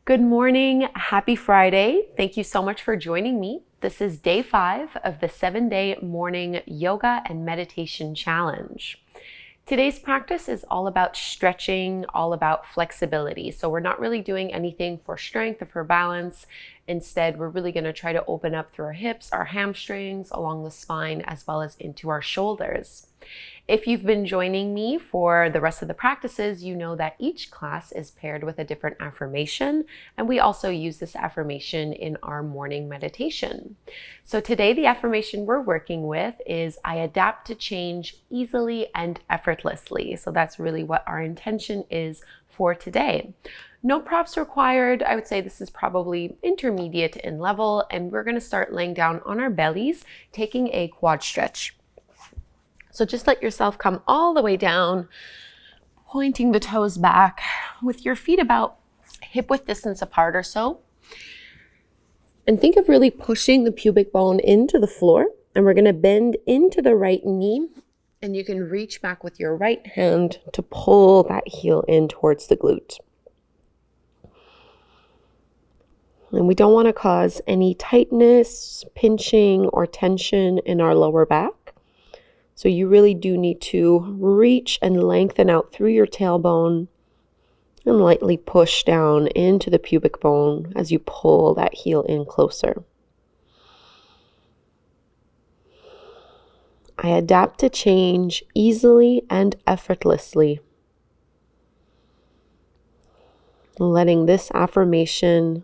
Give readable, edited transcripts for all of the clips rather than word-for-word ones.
Good morning. Happy Friday. Thank you so much for joining me. This is day 5 of the 7-day morning yoga and meditation challenge. Today's practice is all about stretching, all about flexibility. So we're not really doing anything for strength or for balance. Instead, we're really going to try to open up through our hips, our hamstrings, along the spine, as well as into our shoulders. If you've been joining me for the rest of the practices, you know that each class is paired with a different affirmation, and we also use this affirmation in our morning meditation. So today the affirmation we're working with is I adapt to change easily and effortlessly. So that's really what our intention is for today. No props required. I would say this is probably intermediate in level, and we're going to start laying down on our bellies, taking a quad stretch. So just let yourself come all the way down, pointing the toes back with your feet about hip width distance apart or so. And think of really pushing the pubic bone into the floor. And we're going to bend into the right knee. And you can reach back with your right hand to pull that heel in towards the glute. And we don't want to cause any tightness, pinching, or tension in our lower back. So you really do need to reach and lengthen out through your tailbone and lightly push down into the pubic bone as you pull that heel in closer. I adapt to change easily and effortlessly. Letting this affirmation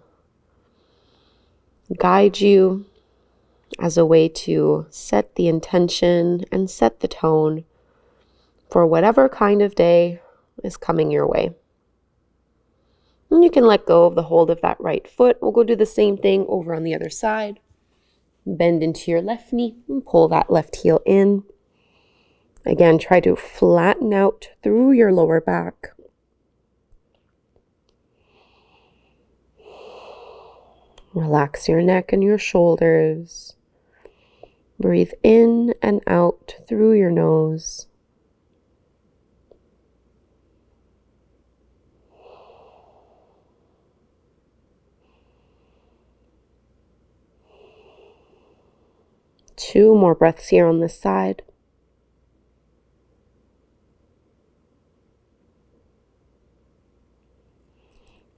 guide you as a way to set the intention and set the tone for whatever kind of day is coming your way. And you can let go of the hold of that right foot. We'll go do the same thing over on the other side. Bend into your left knee and pull that left heel in. Again, try to flatten out through your lower back. Relax your neck and your shoulders. Breathe in and out through your nose. Two more breaths here on this side.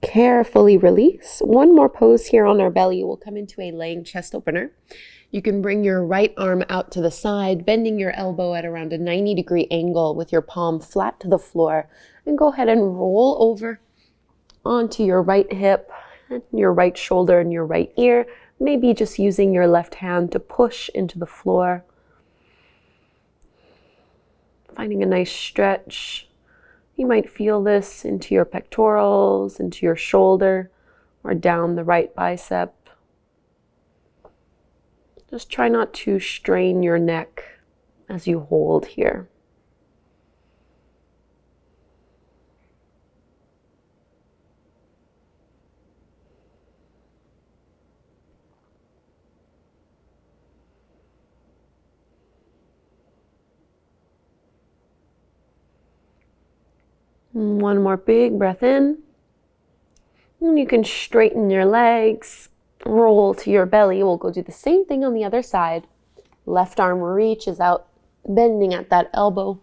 Carefully release. One more pose here on our belly. We'll come into a laying chest opener. You can bring your right arm out to the side, bending your elbow at around a 90-degree angle with your palm flat to the floor. And go ahead and roll over onto your right hip, your right shoulder, and your right ear. Maybe just using your left hand to push into the floor. Finding a nice stretch. You might feel this into your pectorals, into your shoulder, or down the right bicep. Just try not to strain your neck as you hold here. And one more big breath in. And you can straighten your legs. Roll to your belly. We'll go do the same thing on the other side. Left arm reaches out, bending at that elbow.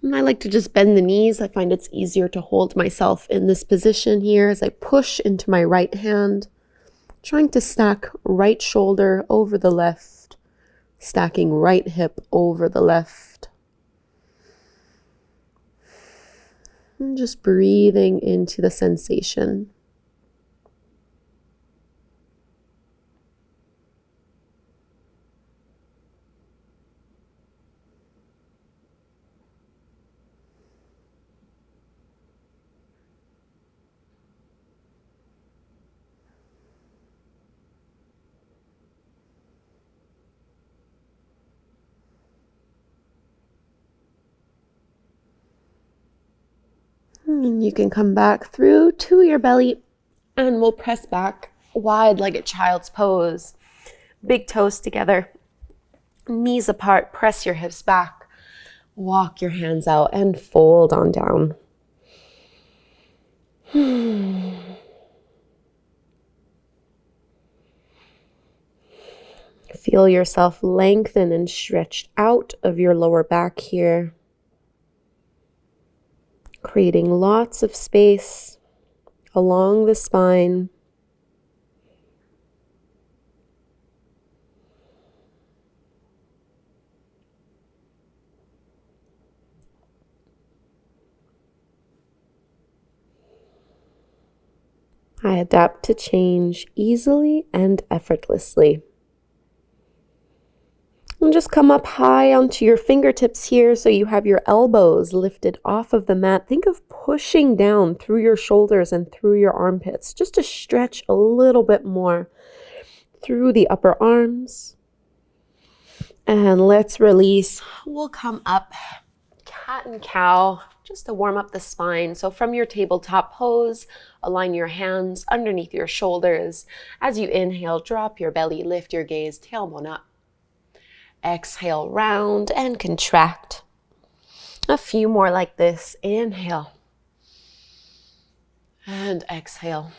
And I like to just bend the knees. I find it's easier to hold myself in this position here as I push into my right hand, trying to stack right shoulder over the left, stacking right hip over the left. And just breathing into the sensation. And you can come back through to your belly and we'll press back, wide-legged child's pose. Big toes together, knees apart, press your hips back. Walk your hands out and fold on down. Feel yourself lengthen and stretch out of your lower back here, creating lots of space along the spine. I adapt to change easily and effortlessly. And just come up high onto your fingertips here so you have your elbows lifted off of the mat. Think of pushing down through your shoulders and through your armpits just to stretch a little bit more through the upper arms. And let's release. We'll come up cat and cow just to warm up the spine. So from your tabletop pose, align your hands underneath your shoulders. As you inhale, drop your belly, lift your gaze, tailbone up. Exhale, round and contract. A few more like this. Inhale. And exhale.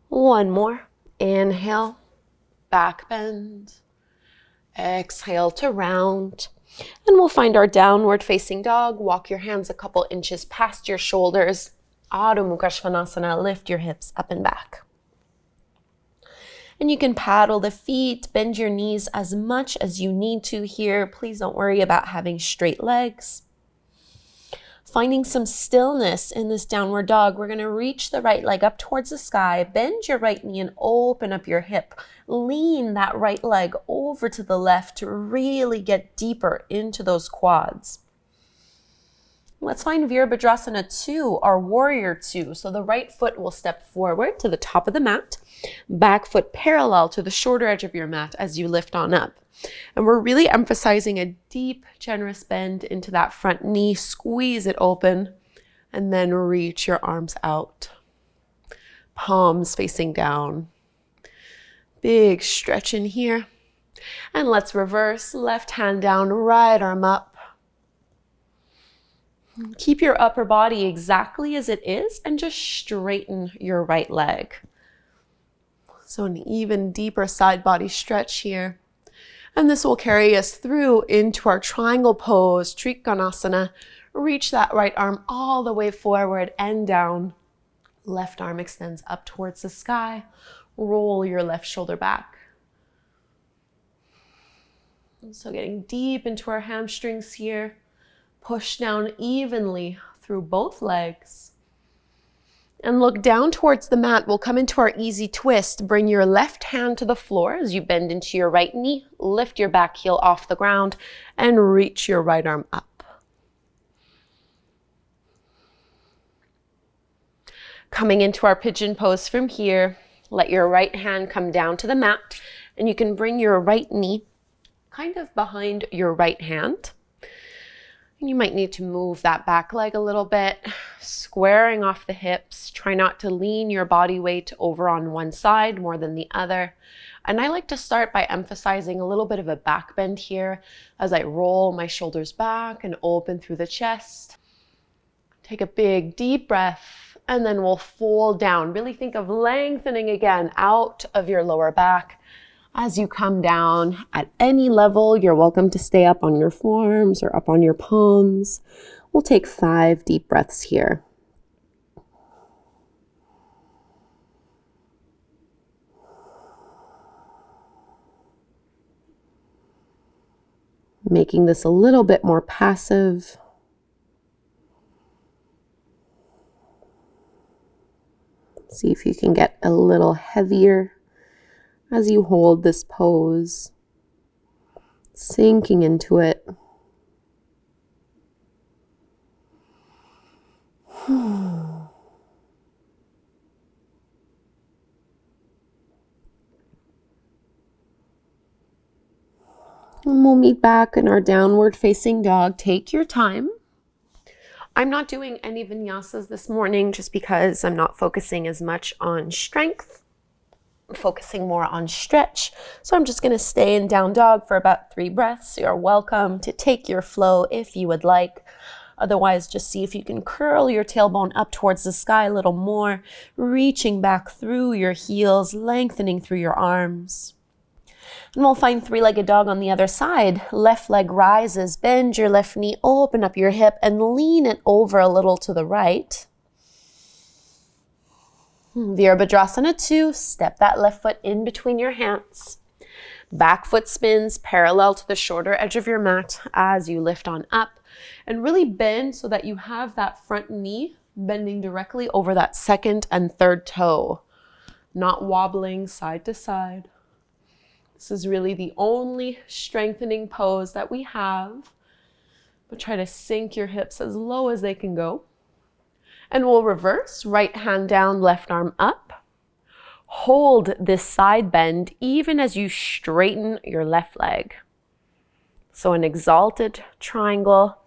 One more. Inhale, back bend. Exhale to round. And we'll find our downward facing dog. Walk your hands a couple inches past your shoulders. Adho Mukha Svanasana, lift your hips up and back. And you can paddle the feet, bend your knees as much as you need to here. Please don't worry about having straight legs. Finding some stillness in this downward dog, we're going to reach the right leg up towards the sky, bend your right knee and open up your hip. Lean that right leg over to the left to really get deeper into those quads. Let's find Virabhadrasana 2, our warrior 2. So the right foot will step forward to the top of the mat, back foot parallel to the shorter edge of your mat as you lift on up. And we're really emphasizing a deep, generous bend into that front knee. Squeeze it open and then reach your arms out. Palms facing down. Big stretch in here. And let's reverse. Left hand down, right arm up. Keep your upper body exactly as it is and just straighten your right leg. So an even deeper side body stretch here. And this will carry us through into our triangle pose, Trikonasana. Reach that right arm all the way forward and down. Left arm extends up towards the sky. Roll your left shoulder back. So getting deep into our hamstrings here. Push down evenly through both legs. And look down towards the mat. We'll come into our easy twist. Bring your left hand to the floor as you bend into your right knee. Lift your back heel off the ground and reach your right arm up. Coming into our pigeon pose from here, let your right hand come down to the mat and you can bring your right knee kind of behind your right hand. You might need to move that back leg a little bit, squaring off the hips. Try not to lean your body weight over on one side more than the other. And I like to start by emphasizing a little bit of a back bend here as I roll my shoulders back and open through the chest. Take a big deep breath and then we'll fold down. Really think of lengthening again out of your lower back. As you come down at any level, you're welcome to stay up on your forearms or up on your palms. We'll take 5 deep breaths here. Making this a little bit more passive. See if you can get a little heavier as you hold this pose, sinking into it. And we'll meet back in our downward facing dog. Take your time. I'm not doing any vinyasas this morning just because I'm not focusing as much on strength. Focusing more on stretch. So I'm just going to stay in down dog for about 3 breaths. You're welcome to take your flow if you would like. Otherwise, just see if you can curl your tailbone up towards the sky a little more, reaching back through your heels, lengthening through your arms. And we'll find three-legged dog on the other side. Left leg rises, bend your left knee, open up your hip, and lean it over a little to the right. Virabhadrasana 2, step that left foot in between your hands. Back foot spins parallel to the shorter edge of your mat as you lift on up. And really bend so that you have that front knee bending directly over that second and third toe, not wobbling side to side. This is really the only strengthening pose that we have. But try to sink your hips as low as they can go. And we'll reverse, right hand down, left arm up. Hold this side bend even as you straighten your left leg. So an exalted triangle,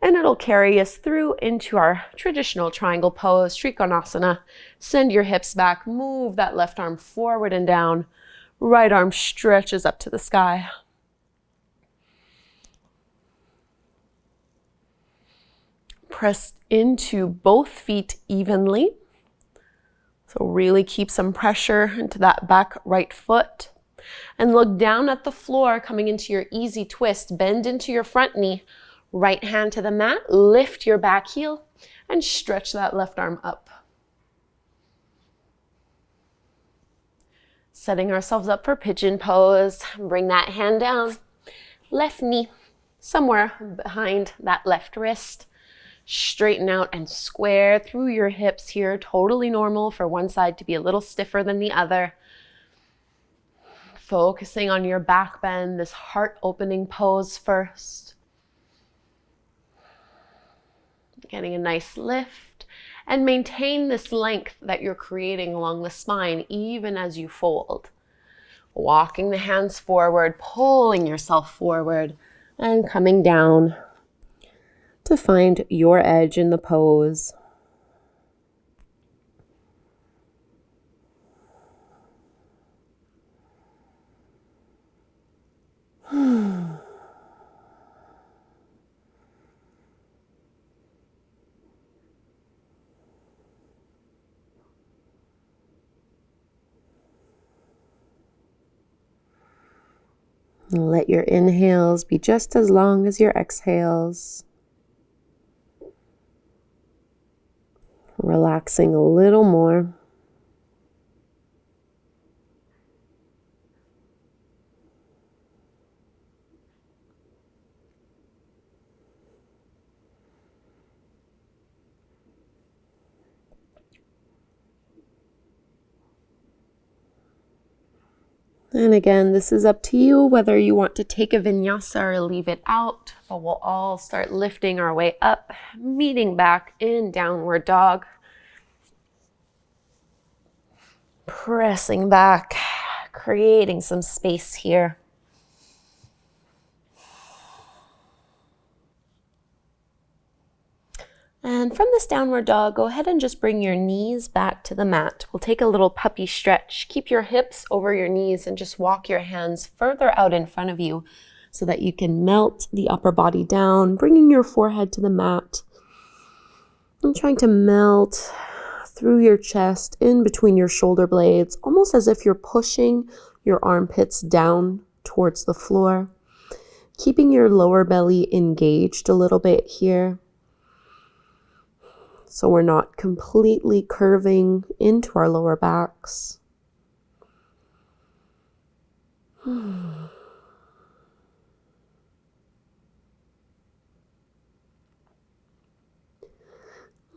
and it'll carry us through into our traditional triangle pose, Trikonasana. Send your hips back, move that left arm forward and down. Right arm stretches up to the sky. Press into both feet evenly. So really keep some pressure into that back right foot. And look down at the floor, coming into your easy twist. Bend into your front knee. Right hand to the mat. Lift your back heel and stretch that left arm up. Setting ourselves up for pigeon pose. Bring that hand down. Left knee somewhere behind that left wrist. Straighten out and square through your hips here. Totally normal for one side to be a little stiffer than the other. Focusing on your back bend, this heart opening pose first. Getting a nice lift and maintain this length that you're creating along the spine even as you fold. Walking the hands forward, pulling yourself forward and coming down to find your edge in the pose. Let your inhales be just as long as your exhales. Relaxing a little more. And again, this is up to you whether you want to take a vinyasa or leave it out, but we'll all start lifting our way up, meeting back in downward dog. Pressing back, creating some space here. And from this downward dog, go ahead and just bring your knees back to the mat. We'll take a little puppy stretch. Keep your hips over your knees and just walk your hands further out in front of you so that you can melt the upper body down, bringing your forehead to the mat. And trying to melt through your chest, in between your shoulder blades, almost as if you're pushing your armpits down towards the floor. Keeping your lower belly engaged a little bit here. So we're not completely curving into our lower backs.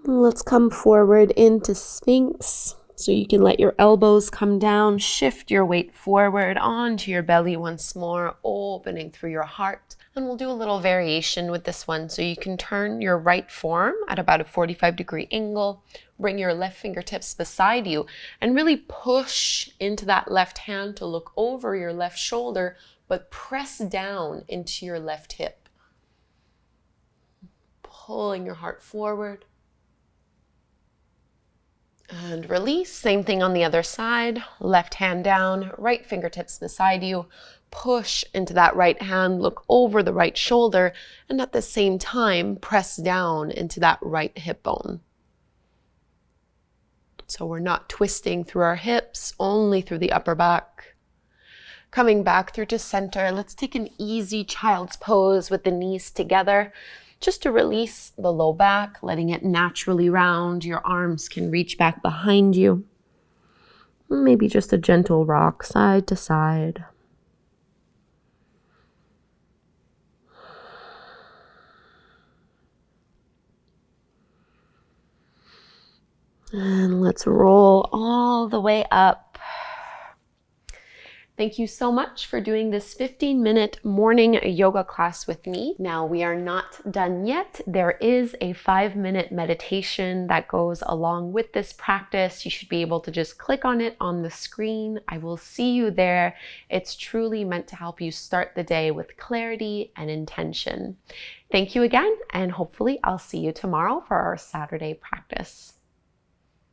Let's come forward into Sphinx. So you can let your elbows come down, shift your weight forward onto your belly once more, opening through your heart. And we'll do a little variation with this one. So you can turn your right forearm at about a 45-degree angle, bring your left fingertips beside you, and really push into that left hand to look over your left shoulder, but press down into your left hip. Pulling your heart forward. And release. Same thing on the other side. Left hand down, right fingertips beside you. Push into that right hand, look over the right shoulder, and at the same time, press down into that right hip bone. So we're not twisting through our hips, only through the upper back. Coming back through to center, let's take an easy child's pose with the knees together, just to release the low back, letting it naturally round. Your arms can reach back behind you. Maybe just a gentle rock side to side. And let's roll all the way up. Thank you so much for doing this 15-minute morning yoga class with me. Now, we are not done yet. There is a 5-minute meditation that goes along with this practice. You should be able to just click on it on the screen. I will see you there. It's truly meant to help you start the day with clarity and intention. Thank you again, and hopefully I'll see you tomorrow for our Saturday practice.